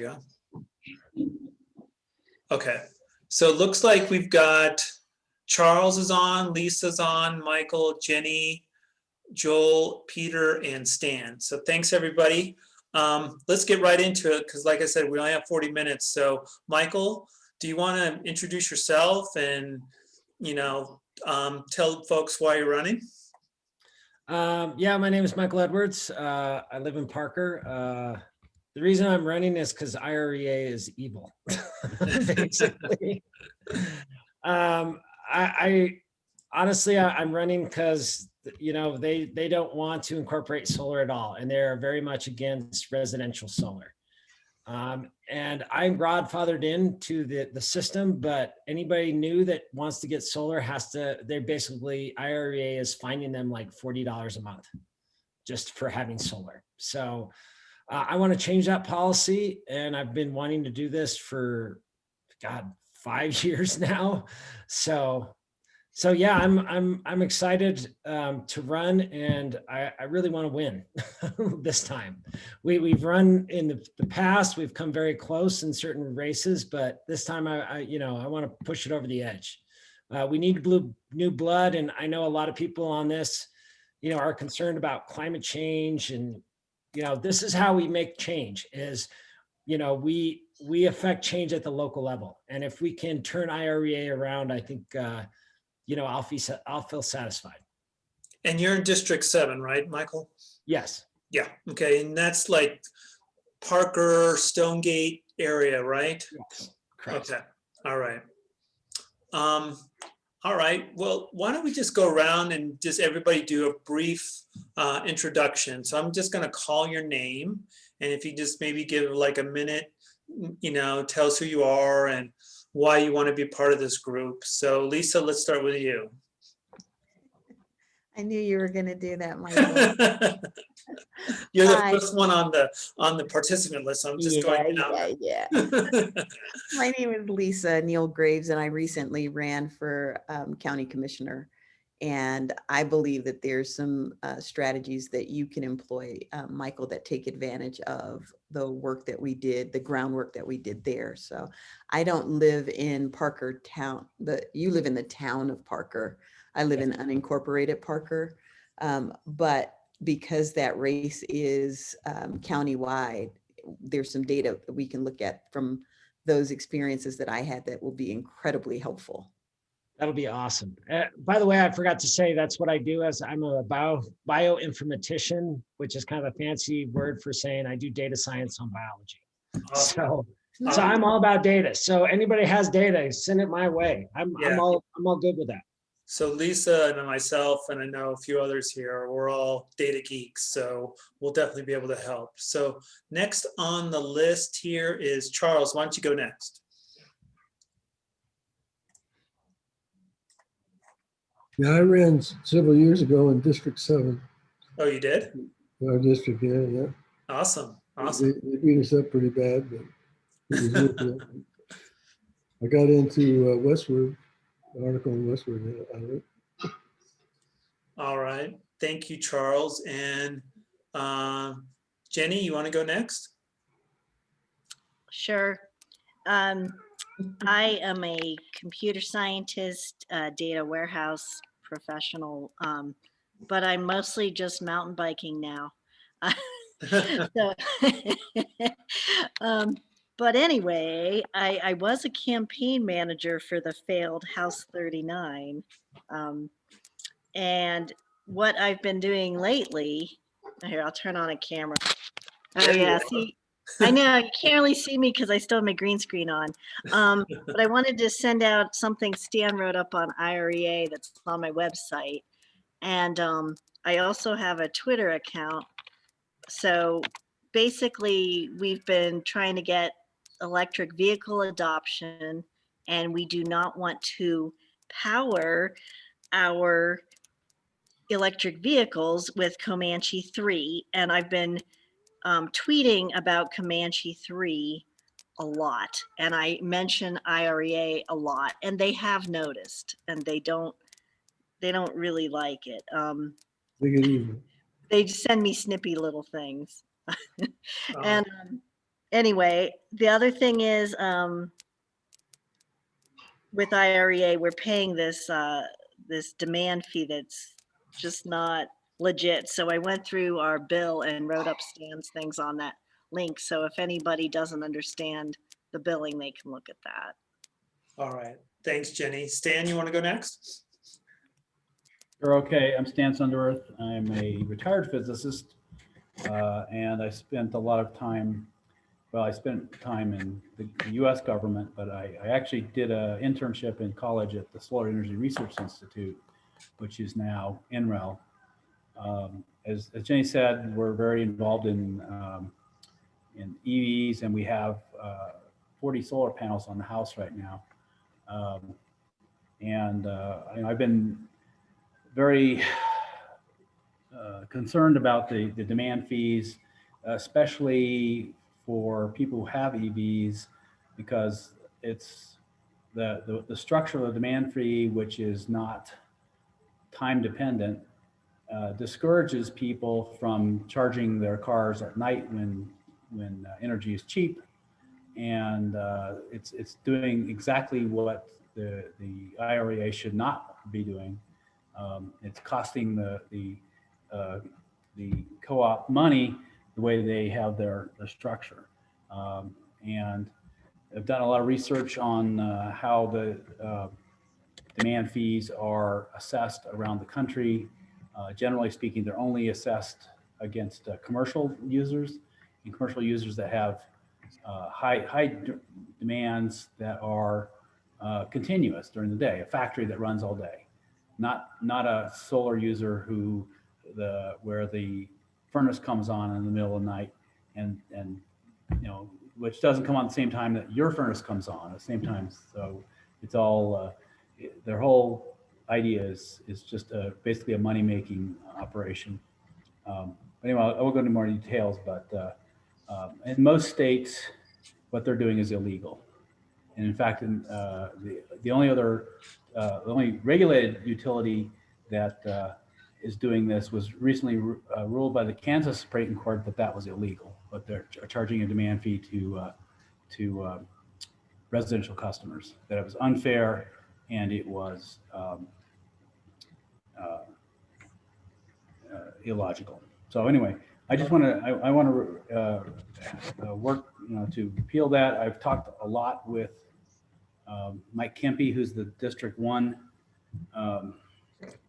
go. Okay, so it looks like we've got Charles is on, Lisa's on, Michael, Jenny, Joel, Peter, and Stan. So thanks, everybody. Let's get right into it because, like I said, we only have 40 minutes. So, Michael, do you want to introduce yourself and, tell folks why you're running? Yeah, my name is Michael Edwards. I live in Parker. The reason I'm running is because IREA is evil, basically. I honestly, I'm running because they don't want to incorporate solar at all, and they're very much against residential solar. And I'm grandfathered into the system, but anybody new that wants to get solar they're basically, IREA is finding them like $40 a month just for having solar. So I want to change that policy, and I've been wanting to do this for, God, 5 years now. So yeah, I'm excited to run, and I really want to win this time. We've run in the past. We've come very close in certain races, but this time I want to push it over the edge. We need new blood, and I know a lot of people on this, are concerned about climate change, and this is how we make change. Is we affect change at the local level, and if we can turn IREA around, I think I'll feel satisfied. And you're in District 7, right, Michael? Yes. Yeah. Okay. And that's like Parker, Stonegate area, right? Yes. Correct. Okay. All right. All right. Well, why don't we just go around and just everybody do a brief introduction. So I'm just going to call your name. And if you just maybe give like a minute, tell us who you are and why you want to be part of this group. So Lisa, let's start with you. I knew you were going to do that, Michael. You're the first one on the participant list. So I'm just going down. Yeah. My name is Lisa Neal Graves, and I recently ran for county commissioner. And I believe that there's some strategies that you can employ, Michael, that take advantage of the work that we did, the groundwork that we did there. So I don't live in Parker town, you live in the town of Parker. I live in unincorporated Parker. But because that race is countywide, there's some data that we can look at from those experiences that I had that will be incredibly helpful. That'll be awesome. By the way, I forgot to say that's what I do. As I'm a bioinformatician, which is kind of a fancy word for saying I do data science on biology. So I'm all about data. So anybody has data, send it my way. I'm all good with that. So Lisa and myself, and I know a few others here, we're all data geeks, so we'll definitely be able to help. So next on the list here is Charles. Why don't you go next? Yeah, I ran several years ago in District 7. Oh, you did? Our district, yeah. Awesome. They beat us up pretty bad, but it was worth it. I got into Westward, the article in Westward out of it. All right. Thank you, Charles. And Jenny, you want to go next? Sure. I am a computer scientist, data warehouse professional, but I'm mostly just mountain biking now. So, but anyway, I was a campaign manager for the failed House 39. And what I've been doing lately, here, I'll turn on a camera. Oh yeah, see, I know you can't really see me because I still have my green screen on. But I wanted to send out something Stan wrote up on IREA that's on my website. And I also have a Twitter account. So basically, we've been trying to get electric vehicle adoption, and we do not want to power our electric vehicles with Comanche 3. And I've been tweeting about Comanche 3 a lot, and I mention IREA a lot, and they have noticed, and they don't really like it. They send me snippy little things. And anyway, the other thing is, with IREA, we're paying this this demand fee that's just not legit. So I went through our bill and wrote up Stan's things on that link. So if anybody doesn't understand the billing, they can look at that. All right. Thanks, Jenny. Stan, you want to go next? You're okay. I'm Stan Sunderworth. I'm a retired physicist, and I spent a lot of time. Well, I spent time in the U.S. government, but I actually did an internship in college at the Solar Energy Research Institute, which is now NREL. As Jenny said, we're very involved in EVs, and we have 40 solar panels on the house right now. I've been very concerned about the demand fees, especially for people who have EVs, because it's the structure of the demand fee, which is not time dependent, discourages people from charging their cars at night when energy is cheap, and it's doing exactly what the IREA should not be doing. It's costing the co-op money the way they have their structure. And I've done a lot of research on how the demand fees are assessed around the country. Generally speaking, they're only assessed against commercial users, and commercial users that have high demands that are continuous during the day, a factory that runs all day. Not a solar user where the furnace comes on in the middle of the night and which doesn't come on at the same time that your furnace comes on at the same time. So it's all their whole idea is just basically a money-making operation. Anyway, I won't go into more details, but in most states, what they're doing is illegal. And in fact, the only regulated utility that is doing this was recently ruled by the Kansas Supreme Court that was illegal, but they're charging a demand fee to residential customers, that it was unfair and it was illogical. So anyway, I just want to I want to work to repeal that. I've talked a lot with Mike Kempe, who's the District 1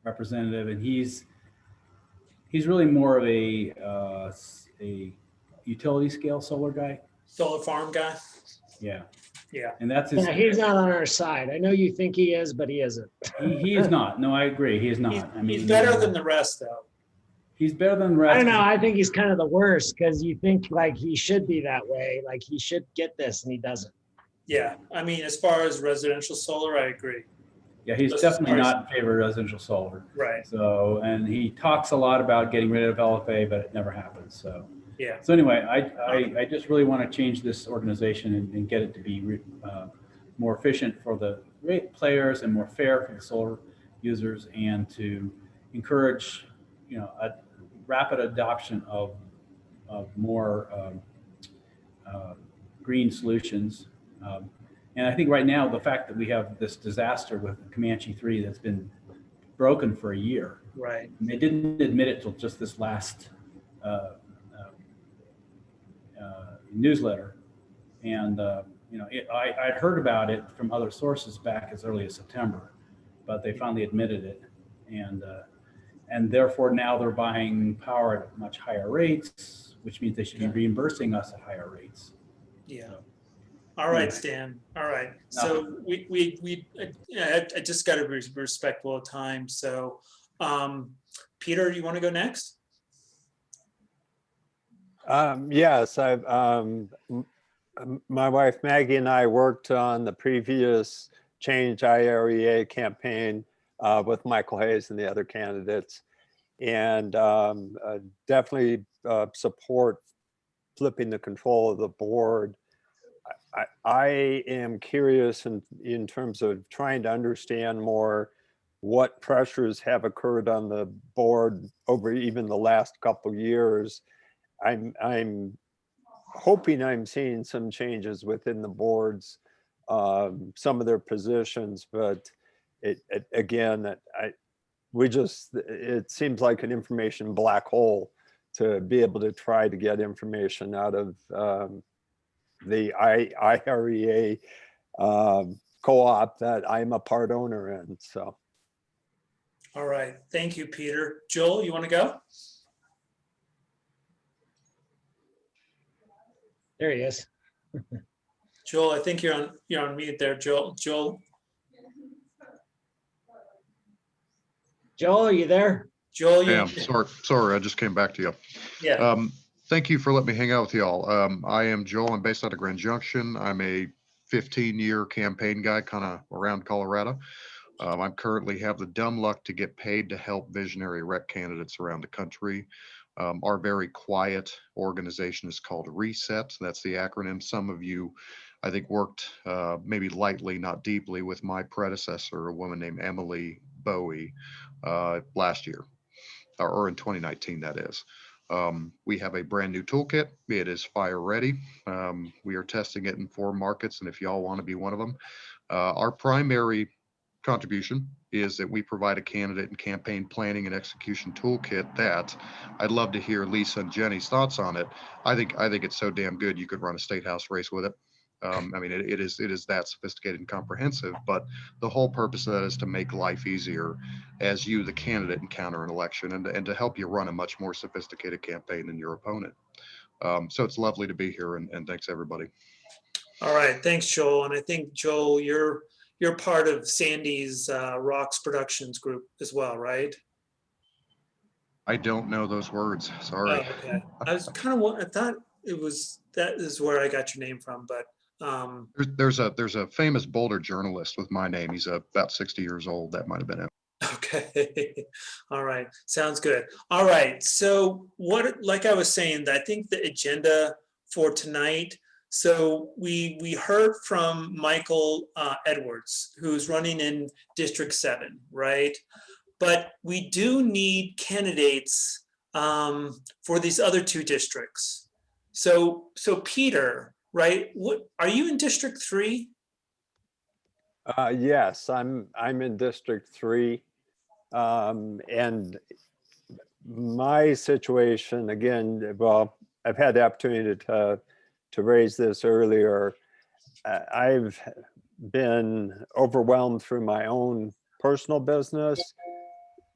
representative, and he's really more of a utility scale solar guy. Solar farm guy? Yeah. Yeah. And that's his. Yeah, he's not on our side. I know you think he is, but he isn't. He is not. No, I agree. He is not. He's better than the rest, though. He's better than the rest. I don't know. I think he's kind of the worst because you think like he should be that way, like he should get this, and he doesn't. Yeah, I mean, as far as residential solar, I agree. Yeah, he's definitely not in favor of residential solar. Right. So, and he talks a lot about getting rid of LFA, but it never happens. So, yeah. So anyway, I just really want to change this organization and get it to be more efficient for the rate players and more fair for the solar users, and to encourage, a rapid adoption of more green solutions. And I think right now, the fact that we have this disaster with Comanche 3 that's been broken for a year. Right. And they didn't admit it till just this last newsletter. And, I'd heard about it from other sources back as early as September, but they finally admitted it. And therefore now they're buying power at much higher rates, which means they should be reimbursing us at higher rates. Yeah. All right, Stan. All right. So I just got to be respectful of time. So, Peter, you want to go next? Yes, my wife Maggie and I worked on the previous Change IREA campaign with Michael Hayes and the other candidates, and definitely support flipping the control of the board. I am curious in terms of trying to understand more what pressures have occurred on the board over even the last couple of years. I'm hoping I'm seeing some changes within the boards, some of their positions, but again, it seems like an information black hole to be able to try to get information out of the IREA co-op that I'm a part owner in, so. All right, thank you, Peter. Joel, you want to go? There he is. Joel, I think you're on mute there, Joel. Joel, Joel, are you there? Joel, Yeah, sorry, I just came back to you. yeah. Thank you for letting me hang out with y'all. I am Joel. I'm based out of Grand Junction. I'm a 15-year campaign guy, kind of around Colorado. I currently have the dumb luck to get paid to help visionary rec candidates around the country. Our very quiet organization is called Reset. That's the acronym. Some of you, I think, worked maybe lightly, not deeply, with my predecessor, a woman named Emily Bowie, last year, or in 2019, that is. We have a brand new toolkit. It is fire ready. We are testing it in 4 markets, and if y'all want to be one of them, our primary contribution is that we provide a candidate and campaign planning and execution toolkit that I'd love to hear Lisa and Jenny's thoughts on it. I think it's so damn good you could run a state house race with it. I mean, it is that sophisticated and comprehensive, but the whole purpose of that is to make life easier as you, the candidate, encounter an election, and to help you run a much more sophisticated campaign than your opponent. So it's lovely to be here, and thanks everybody. All right, thanks, Joel. And I think, Joel, you're part of Sandy's Rocks Productions group as well, right? I don't know those words, sorry. Oh, okay. I was kind of, I thought that is where I got your name from, but There's a famous Boulder journalist with my name. He's about 60 years old. That might have been it. okay. All right, sounds good. All right, so like I was saying, I think the agenda for tonight, so we heard from Michael Edwards, who's running in District 7, right? But we do need candidates for these other 2 districts. So Peter, right? What are you in District 3? Yes, I'm in District 3. And my situation, again, well, I've had the opportunity to raise this earlier. I've been overwhelmed through my own personal business.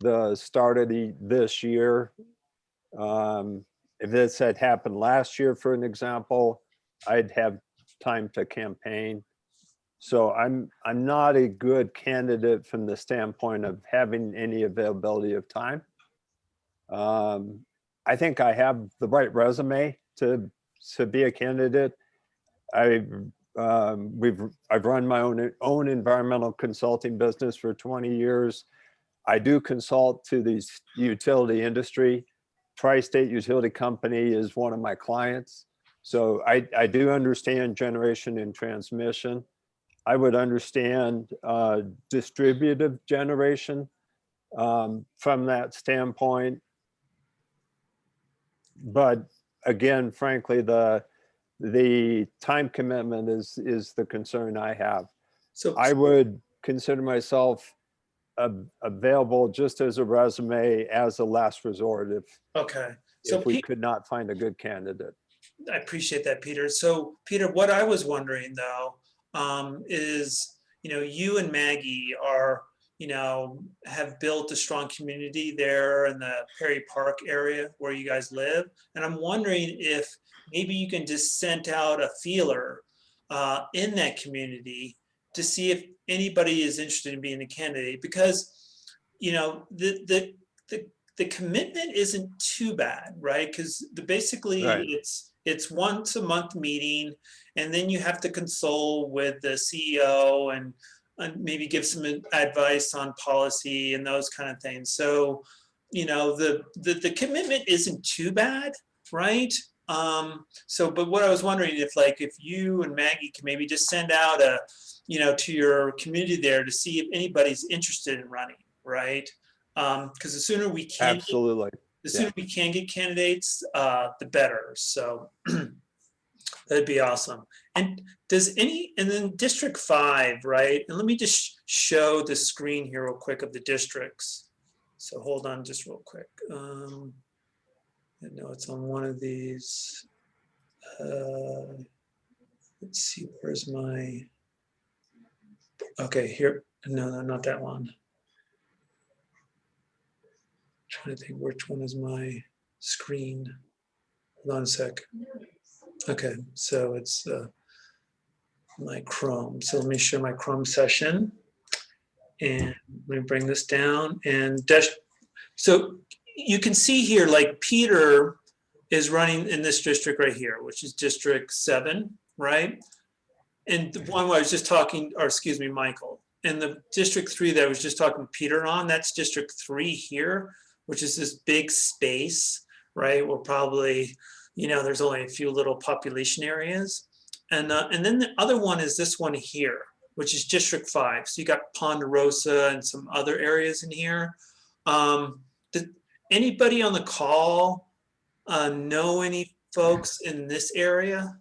The start of this year, if this had happened last year, for an example, I'd have time to campaign. So I'm not a good candidate from the standpoint of having any availability of time. I think I have the right resume to be a candidate. I've run my own environmental consulting business for 20 years. I do consult to the utility industry. Tri-State Utility Company is one of my clients. So I do understand generation and transmission. I would understand distributed generation from that standpoint. But again, frankly, the time commitment is the concern I have. So I would consider myself available just as a resume, as a last resort if we could not find a good candidate. I appreciate that, Peter. So Peter, what I was wondering though, is, you and Maggie are, have built a strong community there in the Perry Park area where you guys live. And I'm wondering if maybe you can just send out a feeler in that community to see if anybody is interested in being a candidate, because, the commitment isn't too bad, right? Because basically Right. it's once a month meeting, and then you have to consult with the CEO and maybe give some advice on policy and those kind of things. So, the commitment isn't too bad, right? But what I was wondering if you and Maggie can maybe just send out to your community there to see if anybody's interested in running, right? Because the sooner we can, Absolutely. the sooner we can get candidates, the better. So, That'd be awesome. And and then District 5, right? And let me just show the screen here real quick of the districts. So hold on just real quick. I know it's on one of these. Let's see, where's my, okay, here. No, not that one. Trying to think which one is my screen. Hold on a sec. Okay, so it's my Chrome. So let me share my Chrome session. And let me bring this down and so you can see here, like Peter is running in this district right here, which is District 7, right? And the one where I was just talking, or excuse me, Michael. And the District 3 that I was just talking to Peter on, that's District 3 here, which is this big space, right? Where probably, you know, there's only a few little population areas. And then the other one is this one here, which is District 5. So you got Ponderosa and some other areas in here. Did anybody on the call know any folks in this area?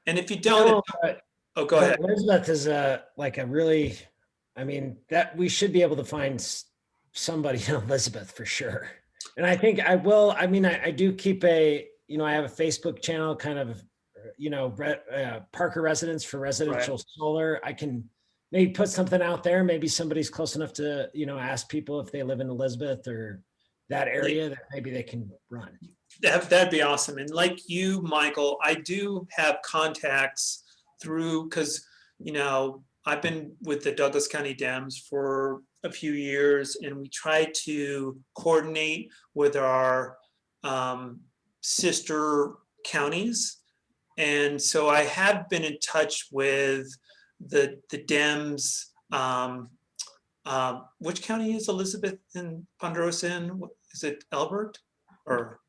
And if you don't, oh, go ahead. Elizabeth is like a really, I mean, that we should be able to find somebody in Elizabeth for sure. And I think I will, I mean, I do keep I have a Facebook channel, kind of, Parker Residence for residential solar. I can maybe put something out there. Maybe somebody's close enough to, ask people if they live in Elizabeth or that area that maybe they can run. That'd be awesome. And like you, Michael, I do have contacts through, because, I've been with the Douglas County Dems for a few years, and we try to coordinate with our sister counties. And so I have been in touch with the Dems. Which county is Elizabeth and Ponderosa in? Is it Elbert or?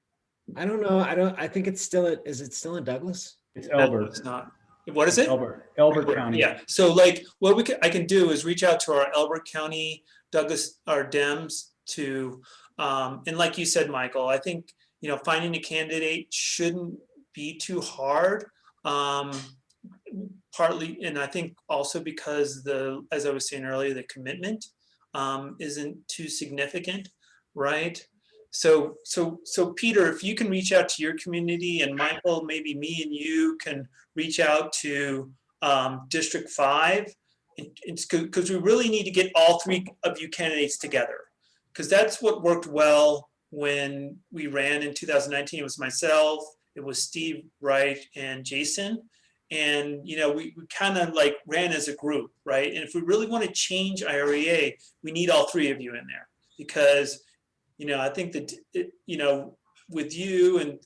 I don't know. I think it's still, is it still in Douglas? It's Elbert. It's not. What is it? Elbert County. Yeah. So like what I can do is reach out to our Elbert County, Douglas, our Dems to, and like you said, Michael, I think, finding a candidate shouldn't be too hard. Partly, and I think also because as I was saying earlier, the commitment isn't too significant, right? So Peter, if you can reach out to your community, and Michael, maybe me and you can reach out to District 5, because we really need to get all 3 of you candidates together, because that's what worked well when we ran in 2019. It was myself, it was Steve Wright and Jason. And, we kind of like ran as a group, right? And if we really want to change IREA, we need all 3 of you in there, because, I think that, with you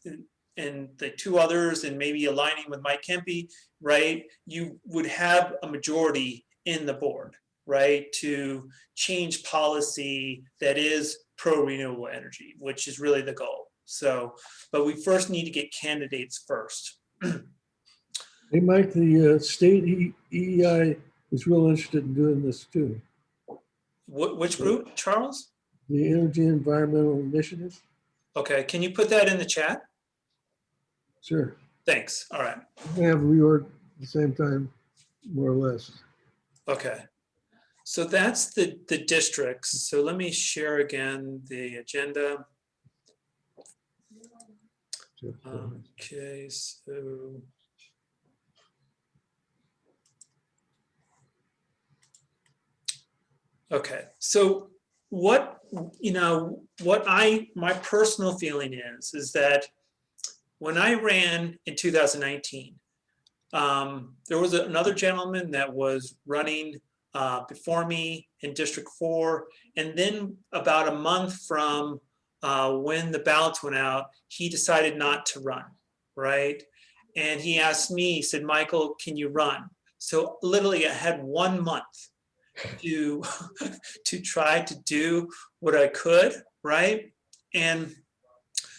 and the 2 others, and maybe aligning with Mike Kempe, right? You would have a majority in the board, right? To change policy that is pro-renewable energy, which is really the goal. So, but we first need to get candidates first. Hey, Mike, the state EEI is real interested in doing this too. Which group, Charles? The Energy Environmental Initiative. Okay, can you put that in the chat? Sure. Thanks. All right. We have reorg at the same time, more or less. Okay. So that's the districts. So let me share again the agenda. Okay, so. Okay, so what my personal feeling is that when I ran in 2019, there was another gentleman that was running before me in District 4, and then about a month from when the ballots went out, he decided not to run, right? And he asked me, he said, Michael, can you run? So literally I had 1 month to try to do what I could, right? And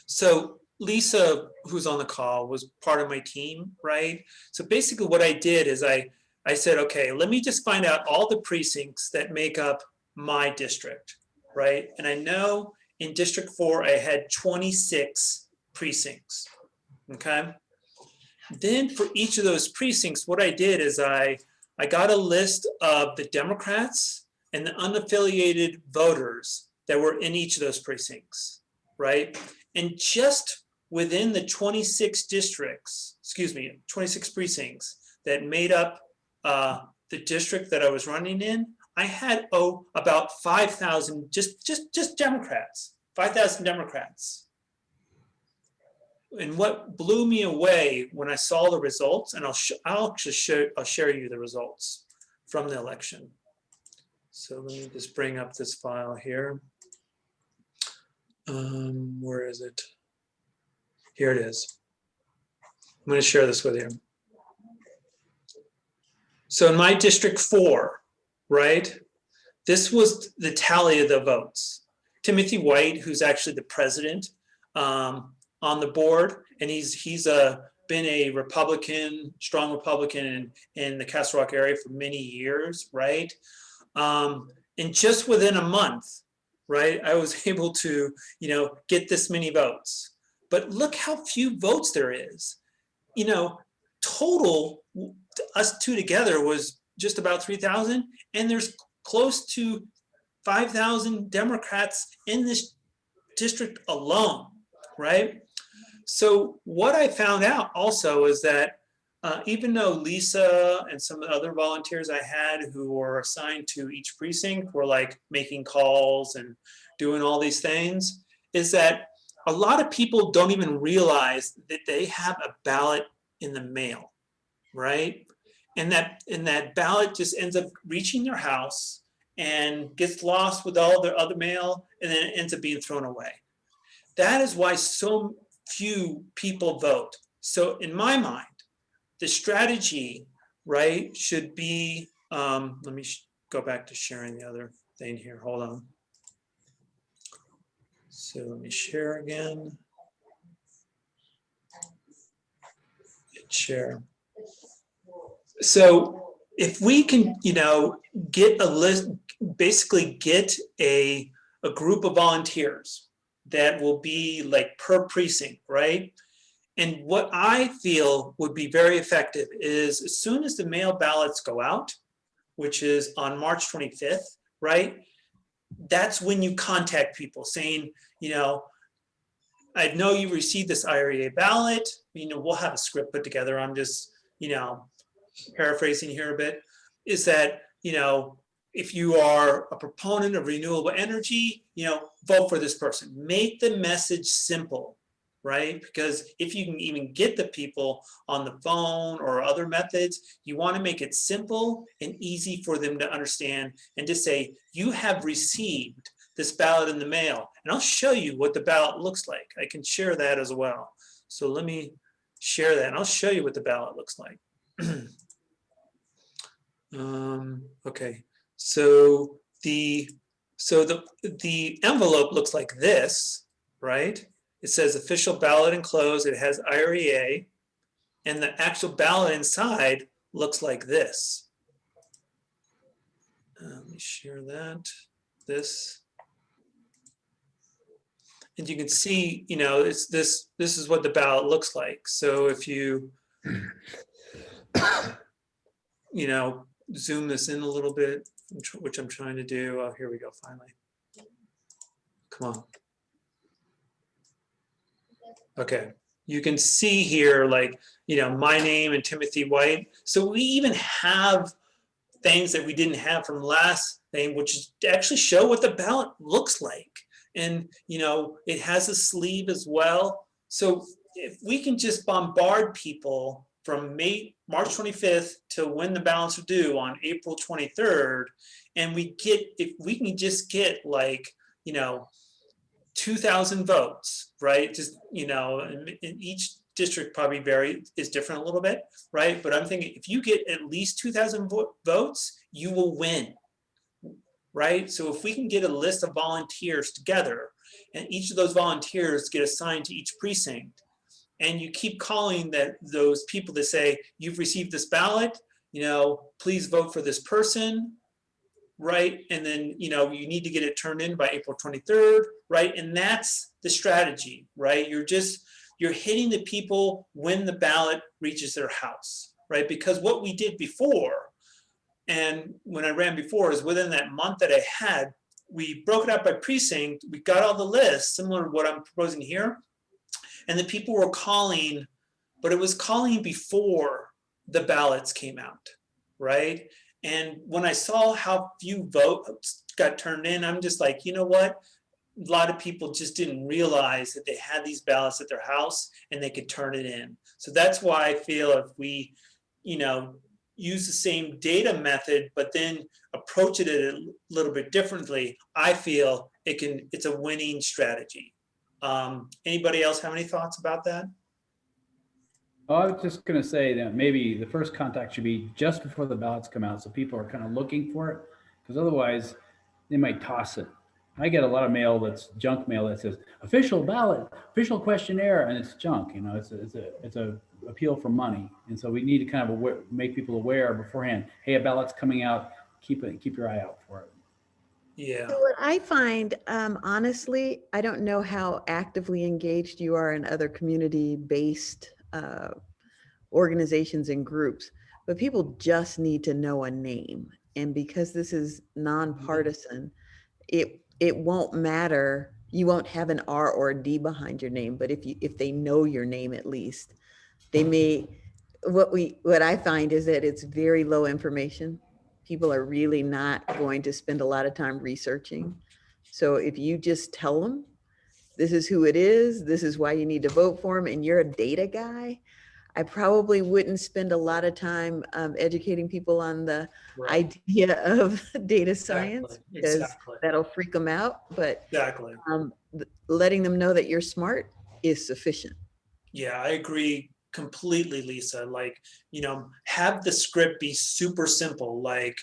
so Lisa, who's on the call, was part of my team, right? So basically what I did is I said, okay, let me just find out all the precincts that make up my district, right? And I know in District 4, I had 26 precincts, okay? Then for each of those precincts, what I did is I got a list of the Democrats and the unaffiliated voters that were in each of those precincts, right? And just within the 26 districts, 26 precincts that made up the district that I was running in, I had about 5,000 just Democrats, 5,000 Democrats. And what blew me away when I saw the results, and I'll share you the results from the election. So let me just bring up this file here. Where is it? Here it is. I'm going to share this with you. So in my District 4, right, this was the tally of the votes. Timothy White, who's actually the president on the board, and he's been a Republican, strong Republican in the Castle Rock area for many years, right? And just within a month, right, I was able to, get this many votes. But look how few votes there is. Total, us two together was just about 3,000, and there's close to 5,000 Democrats in this district alone, right? So what I found out also is that even though Lisa and some of the other volunteers I had who were assigned to each precinct were like making calls and doing all these things, is that a lot of people don't even realize that they have a ballot in the mail, right? And that ballot just ends up reaching their house and gets lost with all their other mail, and then it ends up being thrown away. That is why so few people vote. So in my mind, the strategy, right, should be, let me go back to sharing the other thing here, hold on. So let me share again. Share. So if we can, get a list, basically get a group of volunteers that will be like per precinct, right? And what I feel would be very effective is as soon as the mail ballots go out, which is on March 25th, right? That's when you contact people saying, I know you received this IREA ballot. We'll have a script put together. I'm just, paraphrasing here a bit, is that, if you are a proponent of renewable energy, vote for this person. Make the message simple, right? Because if you can even get the people on the phone or other methods, you want to make it simple and easy for them to understand, and just say, you have received this ballot in the mail. And I'll show you what the ballot looks like. I can share that as well. So let me share that and I'll show you what the ballot looks like. Okay, so the envelope looks like this, right? It says official ballot enclosed. It has IREA, and the actual ballot inside looks like this. Let me share that. And you can see, it's this is what the ballot looks like. So if you, zoom this in a little bit, which I'm trying to do. Oh, here we go, finally. Come on. Okay, you can see here, like, my name and Timothy White. So we even have things that we didn't have from the last thing, which is to actually show what the ballot looks like. And, it has a sleeve as well. So if we can just bombard people from March 25th to when the ballots are due on April 23rd, and if we can just get like, 2,000 votes, right? Just, in each district probably is different a little bit, right? But I'm thinking if you get at least 2,000 votes, you will win, right? So if we can get a list of volunteers together, and each of those volunteers get assigned to each precinct, and you keep calling those people to say, you've received this ballot, please vote for this person, right? And then, you need to get it turned in by April 23rd, right? And that's the strategy, right? You're just you're hitting the people when the ballot reaches their house, right? Because what we did before, and when I ran before, is within that month that I had, we broke it up by precinct. We got all the lists, similar to what I'm proposing here. And the people were calling, but it was calling before the ballots came out, right? And when I saw how few votes got turned in, I'm just like, you know what? A lot of people just didn't realize that they had these ballots at their house and they could turn it in. So that's why I feel if we, use the same data method, but then approach it a little bit differently, I feel it's a winning strategy. Anybody else have any thoughts about that? Oh, I was just going to say that maybe the first contact should be just before the ballots come out, so people are kind of looking for it, because otherwise they might toss it. I get a lot of mail that's junk mail that says official ballot, official questionnaire, and it's junk. It's a appeal for money, and so we need to kind of make people aware beforehand. Hey, a ballot's coming out. Keep your eye out for it. Yeah. So what I find, honestly, I don't know how actively engaged you are in other community-based organizations and groups, but people just need to know a name. And because this is nonpartisan, it won't matter. You won't have an R or a D behind your name, but if they know your name at least, they may. What I find is that it's very low information. People are really not going to spend a lot of time researching. So if you just tell them, this is who it is, this is why you need to vote for them, and you're a data guy, I probably wouldn't spend a lot of time educating people on the idea of data science, because that'll freak them out. But letting them know that you're smart is sufficient. Yeah, I agree completely, Lisa. Like, have the script be super simple. Like,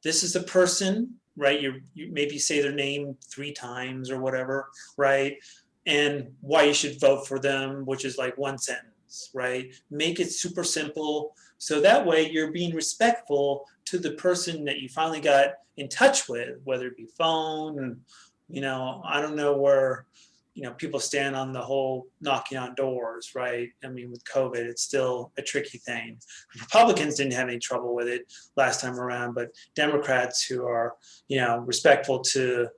this is a person, right? You maybe say their name 3 times or whatever, right? And why you should vote for them, which is like 1 sentence, right? Make it super simple. So that way you're being respectful to the person that you finally got in touch with, whether it be phone, I don't know where, people stand on the whole knocking on doors, right? I mean, with COVID, it's still a tricky thing. Republicans didn't have any trouble with it last time around, but Democrats who are, respectful to,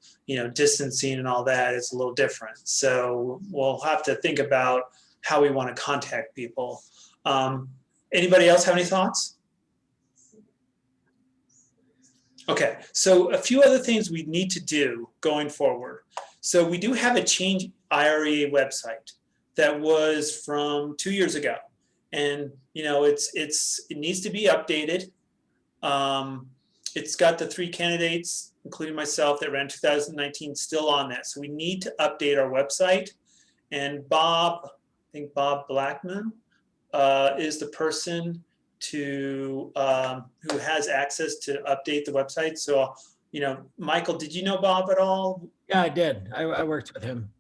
distancing and all that, it's a little different. So we'll have to think about how we want to contact people. Anybody else have any thoughts? Okay, so a few other things we need to do going forward. So we do have a Change IREA website that was from 2 years ago, and it needs to be updated. It's got the 3 candidates, including myself, that ran 2019 still on that. So we need to update our website. And Bob Blackman is the person who has access to update the website. So, Michael, did you know Bob at all? Yeah, I did. I worked with him.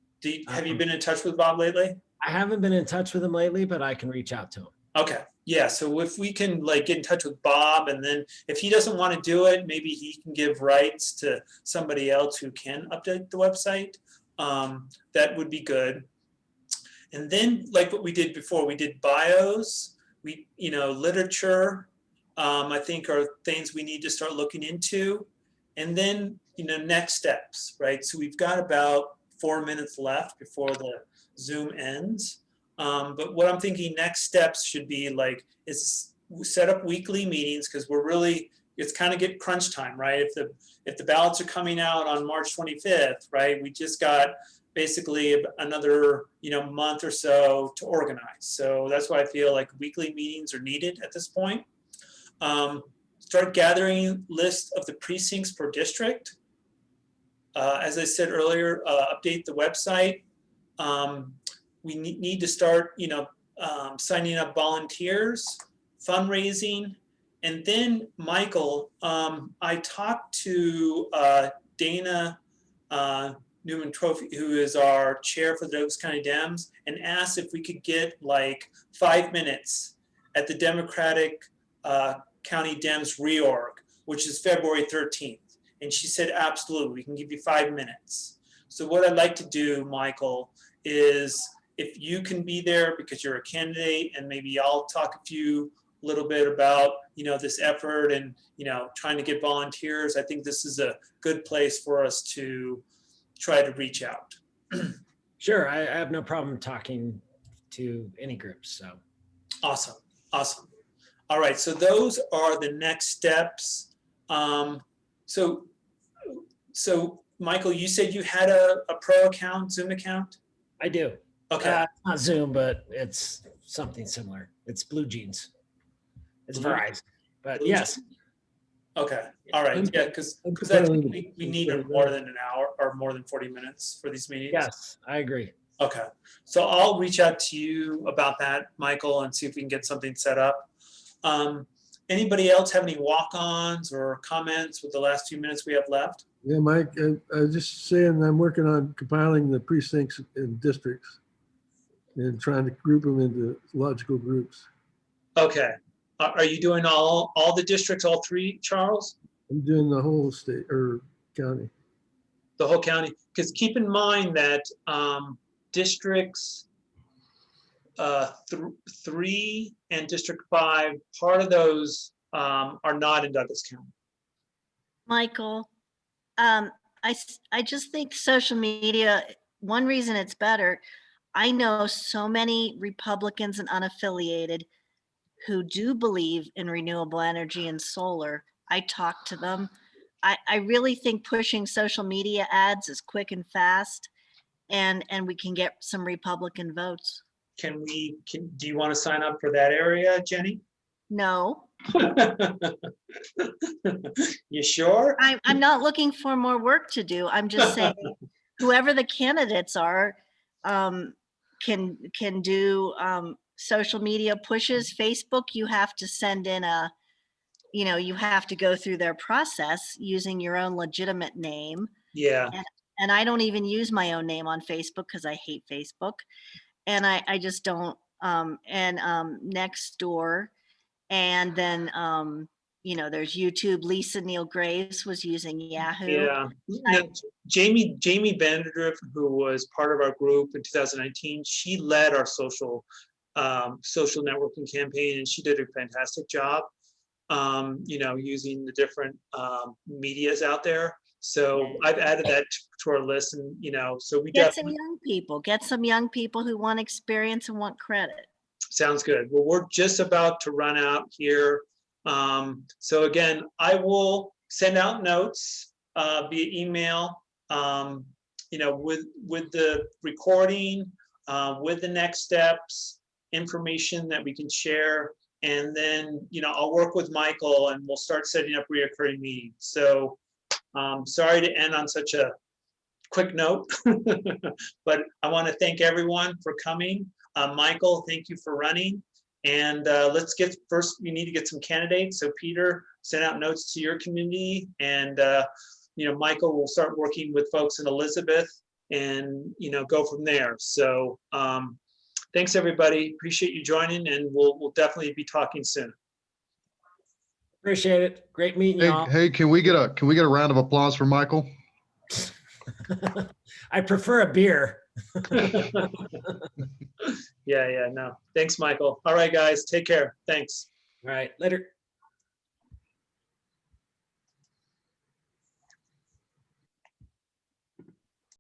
Have you been in touch with Bob lately? I haven't been in touch with him lately, but I can reach out to him. Okay. Yeah. So if we can get in touch with Bob, and then if he doesn't want to do it, maybe he can give rights to somebody else who can update the website. That would be good. And then, like what we did before, we did bios, literature, I think are things we need to start looking into. And then, next steps, right? So we've got about 4 minutes left before the Zoom ends. But what I'm thinking next steps should be is set up weekly meetings, because it's kind of get crunch time, right? If the ballots are coming out on March 25th, right? We just got basically another month or so to organize. So that's why I feel like weekly meetings are needed at this point. Start gathering lists of the precincts per district. As I said earlier, update the website. We need to start, signing up volunteers, fundraising, and then Michael. I talked to Dana Newman Trophy, who is our chair for the Douglas County Dems, and asked if we could get 5 minutes at the Democratic County Dems reorg, which is February 13th. And she said, absolutely, we can give you 5 minutes. So what I'd like to do, Michael, is if you can be there because you're a candidate, and maybe I'll talk a little bit about, this effort and, trying to get volunteers. I think this is a good place for us to try to reach out. Sure, I have no problem talking to any groups, so. Awesome. All right, so those are the next steps. So Michael, you said you had a pro account, Zoom account? I do. Okay. Not Zoom, but it's something similar. It's Blue Jeans. It's Blue- Verizon, but Blue yes. Okay, all right, yeah, because I think we need more than an hour or more than 40 minutes for these meetings. Yes, I agree. Okay, so I'll reach out to you about that, Michael, and see if we can get something set up. Anybody else have any walk-ons or comments with the last few minutes we have left? Yeah, Mike, I was just saying, I'm working on compiling the precincts and districts and trying to group them into logical groups. Okay, are you doing all the districts, all 3, Charles? I'm doing the whole state or county. The whole county? Because keep in mind that districts 3 and District 5, part of those are not in Douglas County. Michael, I just think social media, one reason it's better, I know so many Republicans and unaffiliated who do believe in renewable energy and solar. I talk to them. I really think pushing social media ads is quick and fast, and we can get some Republican votes. Do you want to sign up for that area, Jenny? No, You sure? I'm not looking for more work to do. I'm just saying whoever the candidates are can do social media pushes. Facebook, you have to send in you have to go through their process using your own legitimate name. Yeah. And I don't even use my own name on Facebook because I hate Facebook. And I just don't, Nextdoor. And then, there's YouTube. Lisa Neal Graves was using Yahoo. Yeah. No, Jamie Vandergriff, who was part of our group in 2019, she led our social networking campaign, and she did a fantastic job, using the different medias out there. So I've added that to our list, and so we get some young people who want experience and want credit. Sounds good. Well, we're just about to run out here. So again, I will send out notes via email, with the recording, with the next steps, information that we can share. And then, I'll work with Michael and we'll start setting up reoccurring meetings. So sorry to end on such a quick note, but I want to thank everyone for coming. Michael, thank you for running. And let's we need to get some candidates. So Peter, send out notes to your community, and Michael will start working with folks in Elizabeth, and go from there. So thanks everybody. Appreciate you joining, and we'll definitely be talking soon. Appreciate it. Great meeting y'all. Hey, can we get a round of applause for Michael? I prefer a beer. Yeah, no. Thanks, Michael. All right, guys, take care. Thanks. All right, later.